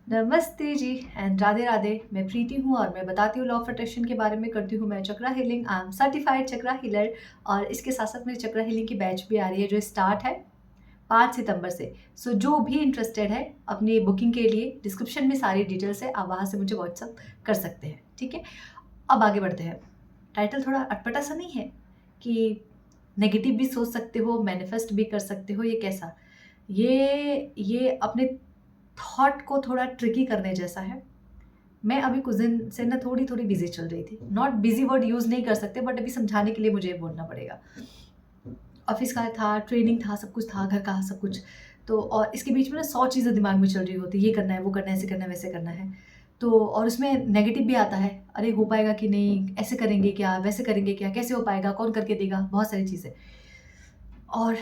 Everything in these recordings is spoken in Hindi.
नमस्ते जी एंड राधे राधे। मैं प्रीति हूँ और मैं बताती हूँ लॉ ऑफ अट्रैक्शन के बारे में। करती हूँ मैं chakra healing. I am certified chakra healer. और इसके साथ साथ मेरी चक्रा हीलिंग की बैच भी आ रही है जो स्टार्ट है 5 सितंबर से। सो जो भी इंटरेस्टेड है अपनी बुकिंग के लिए डिस्क्रिप्शन में सारी डिटेल्स है, आप वहाँ से मुझे व्हाट्सअप कर सकते हैं। ठीक है, अब आगे बढ़ते हैं। टाइटल थोड़ा अटपटा सा नहीं है कि नेगेटिव भी सोच सकते हो, मैनिफेस्ट भी कर सकते हो, ये कैसा? ये अपने थॉट को थोड़ा ट्रिकी करने जैसा है। मैं अभी कुछ दिन से ना थोड़ी बिजी चल रही थी। नॉट बिजी वर्ड यूज़ नहीं कर सकते, बट अभी समझाने के लिए मुझे बोलना पड़ेगा। ऑफिस का था, ट्रेनिंग था, सब कुछ था, घर का सब कुछ। तो और इसके बीच में ना 100 चीज़ें दिमाग में चल रही होती है, ये करना है, वो करना है, ऐसे करना है, वैसे करना है। तो और उसमें नेगेटिव भी आता है, अरे हो पाएगा कि नहीं, ऐसे करेंगे क्या, वैसे करेंगे क्या, कैसे हो पाएगा, कौन करके देगा, बहुत सारी चीज़ें। और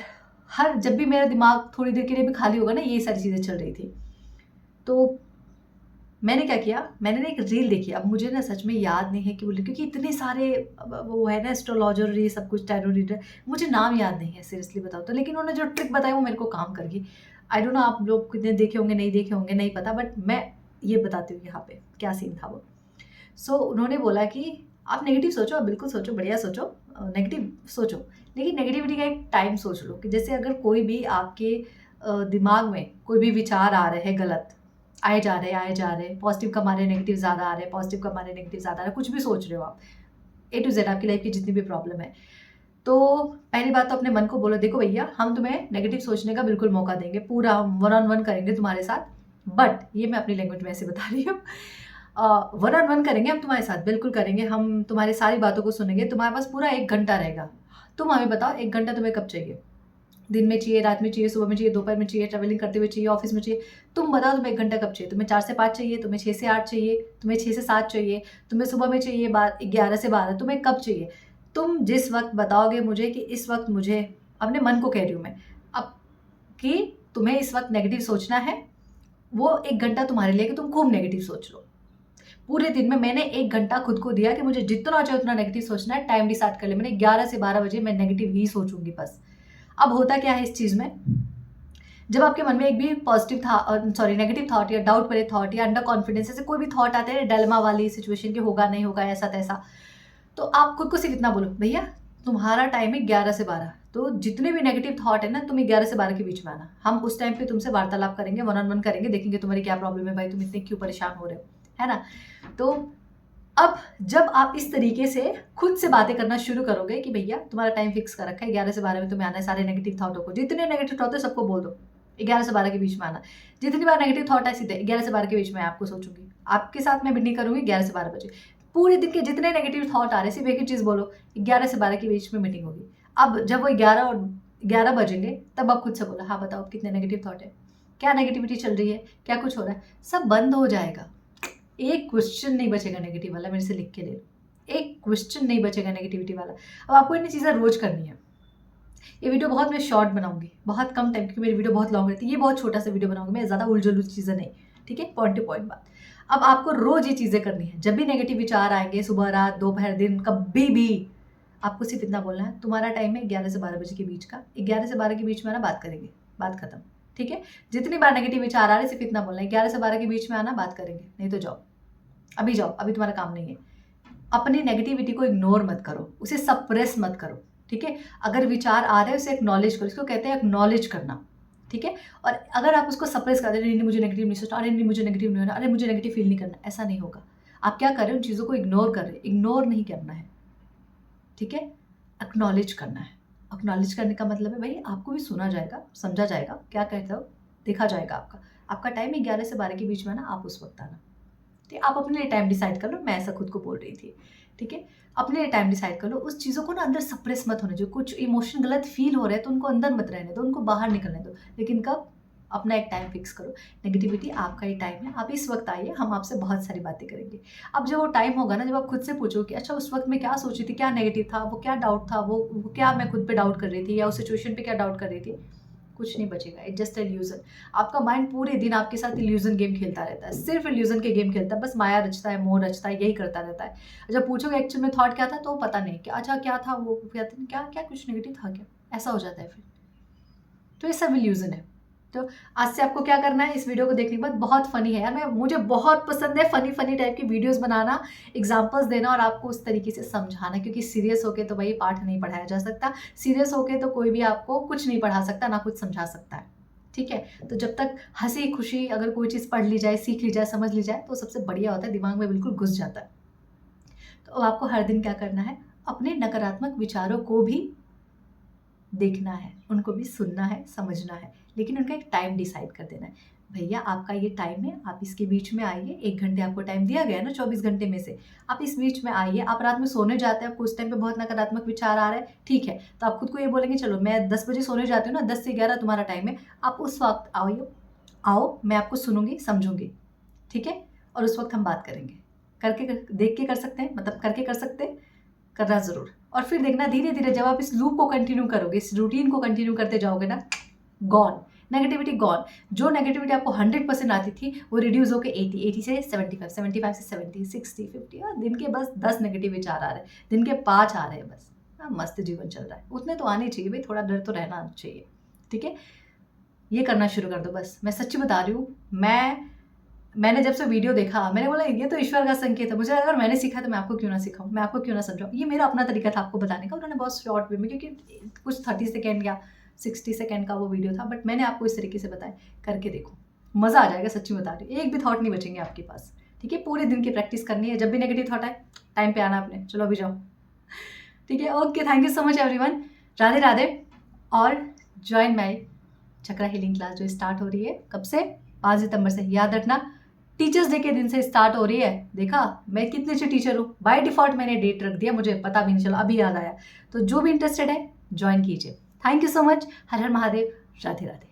हर जब भी मेरा दिमाग थोड़ी देर के लिए भी खाली होगा ना, ये सारी चीज़ें चल रही थी। तो मैंने क्या किया, मैंने ना एक रील देखी। अब मुझे ना सच में याद नहीं है कि बोले, क्योंकि इतने सारे वो है ना एस्ट्रोलॉजर, ये सब कुछ, टैरो रीडर, मुझे नाम याद नहीं है सीरियसली बताओ तो। लेकिन उन्होंने जो ट्रिक बताई वो मेरे को काम कर गई। आई डोंट नो आप लोग कितने देखे होंगे, नहीं देखे होंगे, नहीं पता, बट मैं ये बताती हूँ यहाँ पे क्या सीन था वो। उन्होंने बोला कि आप नेगेटिव सोचो, आप बिल्कुल सोचो, बढ़िया सोचो, नेगेटिव सोचो, लेकिन नेगेटिविटी का एक टाइम सोच लो कि जैसे अगर कोई भी आपके दिमाग में कोई भी विचार आ रहे हैं गलत, आए जा रहे हैं, पॉजिटिव कम आ रहे हैं, नेगेटिव ज़्यादा आ रहे हैं, पॉजिटिव कम आ रहे हैं, नेगेटिव ज़्यादा आ रहे हैं, कुछ भी सोच रहे हो आप, ए टू जेड आपकी लाइफ की जितनी भी प्रॉब्लम है। तो पहली बात तो अपने मन को बोलो, देखो भैया, हम तुम्हें नेगेटिव सोचने का बिल्कुल मौका देंगे, पूरा हम वन ऑन वन करेंगे तुम्हारे साथ। बट ये मैं अपनी लैंग्वेज में ऐसे बता रही हूँ, वन ऑन वन करेंगे हम तुम्हारे साथ, बिल्कुल करेंगे हम, तुम्हारी सारी बातों को सुनेंगे। तुम्हारे पास पूरा 1 घंटा रहेगा। तुम हमें बताओ 1 घंटा तुम्हें कब चाहिए? दिन में चाहिए, रात में चाहिए, सुबह में चाहिए, दोपहर में चाहिए, ट्रैवलिंग करते हुए चाहिए, ऑफिस में चाहिए? तुम बताओ तुम्हें 1 घंटा कब चाहिए? तुम्हें 4 से 5 चाहिए, तुम्हें 6 से 8 चाहिए, तुम्हें 6 से 7 चाहिए, तुम्हें सुबह में चाहिए, 11 से 12, तुम्हें कब चाहिए? तुम जिस वक्त बताओगे मुझे कि इस वक्त मुझे, अपने मन को कह रही हूँ मैं अब, कि तुम्हें इस वक्त नेगेटिव सोचना है, वो 1 घंटा तुम्हारे लिए कि तुम खूब नेगेटिव सोच लो। पूरे दिन में मैंने 1 घंटा खुद को दिया कि मुझे जितना चाहे उतना नेगेटिव सोचना है। टाइम डिसाइड कर लिया मैंने, 11 से 12 बजे मैं नेगेटिव ही सोचूंगी बस। अब होता क्या है इस चीज़ में, जब आपके मन में एक भी पॉजिटिव था, सॉरी, नेगेटिव थॉट या डाउट भरे थॉट या अंडर कॉन्फिडेंस ऐसे कोई भी थॉट आते हैं डायलेमा वाली सिचुएशन की, होगा नहीं होगा, ऐसा तैसा, तो आप खुद को सिर्फ इतना बोलो, भैया तुम्हारा टाइम है 11 से 12, तो जितने भी नेगेटिव थॉट है ना, तुम्हें 11 से 12 के बीच में आना। हम उस टाइम पे तुमसे वार्तालाप करेंगे, वन ऑन वन करेंगे, देखेंगे तुम्हारी क्या प्रॉब्लम है भाई, तुम इतने क्यों परेशान हो रहे हो, है ना? तो अब जब आप इस तरीके से खुद से बातें करना शुरू करोगे कि भैया तुम्हारा टाइम फिक्स कर रखा है, 11 से 12 में तुम्हें आना है, सारे नेगेटिव थॉटों को, जितने नेगेटिव थॉट है सबको बोल दो, 11 से 12 के बीच में आना। जितनी बार नेगेटिव थॉट है सीधे 11 से 12 के बीच में आपको सोचूंगी, आपके साथ मैं मीटिंग करूंगी 11 से 12 बजे। पूरे दिन के जितने नेगेटिव थॉट आ रहे सिर्फ एक ही चीज़ बोलो, 11 से 12 के बीच में मीटिंग होगी। अब जब वो 11 बजेंगे तब आप खुद से बोलो, हाँ बताओ कितने नेगेटिव थॉट है, क्या नेगेटिविटी चल रही है, क्या कुछ हो रहा है, सब बंद हो जाएगा। एक क्वेश्चन नहीं बचेगा नेगेटिव वाला, मेरे से लिख के ले लो, एक क्वेश्चन नहीं बचेगा नेगेटिविटी वाला। अब आपको इतनी चीज़ें रोज करनी है। ये वीडियो बहुत मैं शॉर्ट बनाऊंगी, बहुत कम टाइम, क्योंकि मेरी वीडियो बहुत लॉन्ग रहती है। ये बहुत छोटा सा वीडियो बनाऊंगी मैं, ज़्यादा उलझुल चीज़ें नहीं, ठीक है, पॉइंट टू पॉइंट बात। अब आपको रोज ये चीज़ें करनी है। जब भी नेगेटिव विचार आएंगे, सुबह रात दोपहर दिन कभी भी, आपको सिर्फ इतना बोलना है, तुम्हारा टाइम है 11 से 12 बजे के बीच का, 11 से 12 के बीच में आना, बात करेंगे, बात खत्म। ठीक है, जितनी बार नेगेटिव विचार आ रहे सिर्फ इतना बोलना है, 11 से 12 के बीच में आना, बात करेंगे, नहीं तो जाओ, अभी जाओ, अभी तुम्हारा काम नहीं है। अपनी नेगेटिविटी को इग्नोर मत करो, उसे सप्रेस मत करो। ठीक है, अगर विचार आ रहे हैं उसे एक्नॉलेज करो, इसको कहते हैं एक्नॉलेज करना। ठीक है, और अगर आप उसको सप्रेस कर दे, नहीं मुझे नेगेटिव नहीं सोचना, अरे नहीं मुझे नेगेटिव नहीं होना, अरे मुझे नेगेटिव फील नहीं करना, ऐसा नहीं होगा। आप क्या कर रहे हो, उन चीज़ों को इग्नोर कर रहे हैं, इग्नोर नहीं करना है। ठीक है, एक्नॉलेज करना है। एक्नॉलेज करने का मतलब है भाई आपको भी सुना जाएगा, समझा जाएगा, क्या कहते हो, देखा जाएगा। आपका टाइम है 11 से 12 के बीच में ना, आप उस वक्त आना। ठीक है, आप अपने लिए टाइम डिसाइड कर लो, मैं ऐसा खुद को बोल रही थी। ठीक है, अपने लिए टाइम डिसाइड कर लो, उस चीज़ों को ना अंदर सप्रेस मत होने दो। कुछ इमोशन गलत फील हो रहे हैं तो उनको अंदर मत रहने दो, उनको बाहर निकलने दो। लेकिन कब? अपना एक टाइम फिक्स करो। नेगेटिविटी आपका ही टाइम है, आप इस वक्त आइए, हम आपसे बहुत सारी बातें करेंगे। अब जब वो टाइम होगा ना, जब आप खुद से पूछो कि अच्छा उस वक्त मैं क्या सोची थी, क्या नेगेटिव था, वो क्या डाउट था, वो क्या मैं खुद पे डाउट कर रही थी, या उस सिचुएशन पे क्या डाउट कर रही थी, कुछ नहीं बचेगा। It just illusion. आपका माइंड पूरे दिन आपके साथ इल्यूजन गेम खेलता रहता है, सिर्फ इल्यूजन के गेम खेलता है, बस माया रचता है, मोह रचता है, यही करता रहता है। जब पूछोगे एक्चुअल में थॉट क्या था, तो पता नहीं क्या, अच्छा क्या था वो, क्या था, क्या क्या कुछ नेगेटिव था क्या, ऐसा हो जाता है फिर। तो ये सब इल्यूजन है। तो आज से आपको क्या करना है, इस वीडियो को देखने के बाद, बहुत फ़नी है यार, मुझे बहुत पसंद है फ़नी टाइप की वीडियोस बनाना, एग्जांपल्स देना और आपको उस तरीके से समझाना, क्योंकि सीरियस होके तो भाई पाठ नहीं पढ़ाया जा सकता, सीरियस होके तो कोई भी आपको कुछ नहीं पढ़ा सकता, ना कुछ समझा सकता है, ठीक है। तो जब तक हंसी खुशी अगर कोई चीज़ पढ़ ली जाए, सीख ली जाए, समझ ली जाए, तो सबसे बढ़िया होता है, दिमाग में बिल्कुल घुस जाता है। तो आपको हर दिन क्या करना है, अपने नकारात्मक विचारों को भी देखना है, उनको भी सुनना है, समझना है, लेकिन उनका एक टाइम डिसाइड कर देना है। भैया आपका ये टाइम है, आप इसके बीच में आइए, 1 घंटे आपको टाइम दिया गया है ना 24 घंटे में से, आप इस बीच में आइए। आप रात में सोने जाते हैं, आपको उस टाइम पे बहुत नकारात्मक विचार आ रहा है, ठीक है, तो आप खुद को ये बोलेंगे चलो मैं 10 बजे सोने जाती हूँ ना, 10 से 11 तुम्हारा टाइम है, आप उस वक्त आओ, मैं आपको सुनूंगी, समझूंगी, ठीक है, और उस वक्त हम बात करेंगे। देख के कर सकते हैं, मतलब करके कर सकते हैं, करना ज़रूर। और फिर देखना धीरे धीरे जब आप इस लूप को कंटिन्यू करोगे, इस रूटीन को कंटिन्यू करते जाओगे ना, गॉन, नेगेटिविटी गॉन। जो नेगेटिविटी आपको 100% आती थी वो रिड्यूस होकर 80 से 75, 75 से 70, 60, 50, और दिन के बस 10 नेगेटिव विचार आ रहे हैं, दिन के 5 आ रहे हैं बस, मस्त जीवन चल रहा है। उतने तो आने चाहिए भाई, थोड़ा डर तो रहना चाहिए, ठीक है। ये करना शुरू कर दो बस, मैं सच्ची बता रही हूँ। मैंने जब से वीडियो देखा, मैंने बोला ये तो ईश्वर का संकेत है, मुझे अगर मैंने सीखा तो मैं आपको क्यों ना सिखाऊं, मैं आपको क्यों ना समझाऊं। ये मेरा अपना तरीका था आपको बताने का, उन्होंने बहुत शॉर्ट वे में, क्योंकि कुछ 30 सेकेंड या 60 सेकेंड का वो वीडियो था, बट मैंने आपको इस तरीके से बताया, करके देखो, मज़ा आ जाएगा, सच्ची बता रही हूँ, एक भी थॉट नहीं बचेंगे आपके पास, ठीक है। पूरे दिन की प्रैक्टिस करनी है, जब भी नेगेटिव थॉट आए टाइम पे आना आपने, चलो अभी जाओ, ठीक है। Okay, thank you so much everyone, Radhe Radhe. और join my chakra healing class जो स्टार्ट हो रही है कब से, 5 सितंबर से, याद रखना टीचर्स डे के दिन से स्टार्ट हो रही है। देखा मैं कितनी अच्छी टीचर हूँ, बाय डिफॉल्ट मैंने डेट रख दिया, मुझे पता भी नहीं चला, अभी याद आया। तो जो भी इंटरेस्टेड है ज्वाइन कीजिए। Thank you so much, her her Mahadev, Radhe Radhe.